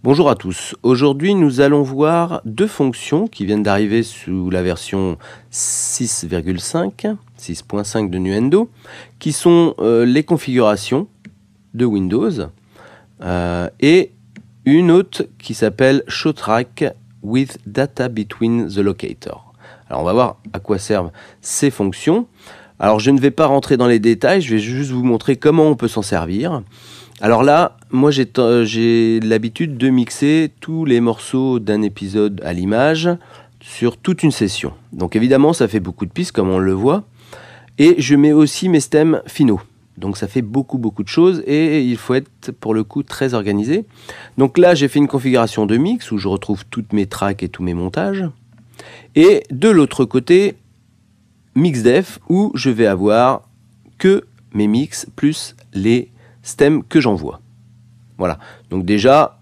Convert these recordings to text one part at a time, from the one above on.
Bonjour à tous, aujourd'hui nous allons voir deux fonctions qui viennent d'arriver sous la version 6.5 de Nuendo, qui sont les configurations de Windows et une autre qui s'appelle ShowTrack with Data Between the Locator. Alors on va voir à quoi servent ces fonctions. Alors je ne vais pas rentrer dans les détails, je vais juste vous montrer comment on peut s'en servir. Alors là, moi j'ai l'habitude de mixer tous les morceaux d'un épisode à l'image sur toute une session. Donc évidemment, ça fait beaucoup de pistes comme on le voit. Et je mets aussi mes stems finaux. Donc ça fait beaucoup de choses et il faut être pour le coup très organisé. Donc là, j'ai fait une configuration de mix où je retrouve toutes mes tracks et tous mes montages. Et de l'autre côté, Mixdef où je vais avoir que mes mix plus les stems que j'envoie. Voilà, donc déjà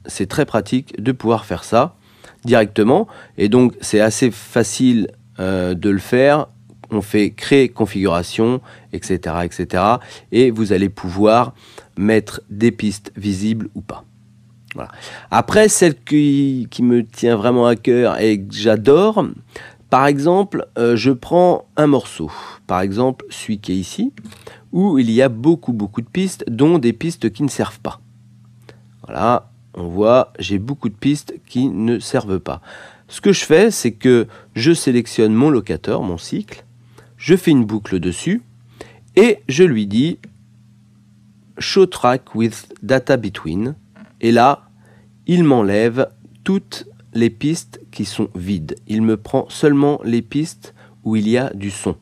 c'est très pratique de pouvoir faire ça directement et donc c'est assez facile de le faire. On fait créer configuration, etc. Et vous allez pouvoir mettre des pistes visibles ou pas. Voilà. Après, celle qui me tient vraiment à cœur et que j'adore, par exemple, je prends un morceau, par exemple celui qui est ici, où il y a beaucoup de pistes, dont des pistes qui ne servent pas. Voilà, on voit, j'ai beaucoup de pistes qui ne servent pas. Ce que je fais, c'est que je sélectionne mon locateur, mon cycle, je fais une boucle dessus, et je lui dis « Show track with data between », et là, il m'enlève toutes les pistes qui sont vides. Il me prend seulement les pistes où il y a du son.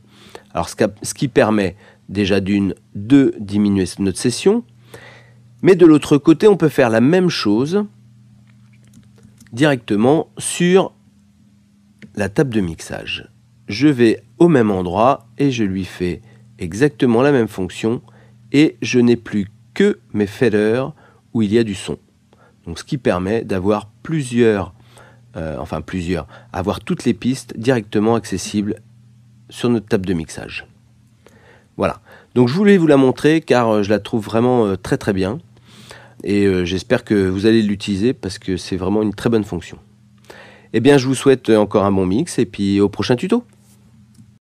Alors, ce qui permet déjà de diminuer notre session, mais de l'autre côté, on peut faire la même chose directement sur la table de mixage. Je vais au même endroit et je lui fais exactement la même fonction et je n'ai plus que mes faders où il y a du son. Donc, ce qui permet d'avoir avoir toutes les pistes directement accessibles sur notre table de mixage. Voilà, donc je voulais vous la montrer car je la trouve vraiment très bien et j'espère que vous allez l'utiliser parce que c'est vraiment une très bonne fonction. Eh bien, je vous souhaite encore un bon mix et puis au prochain tuto.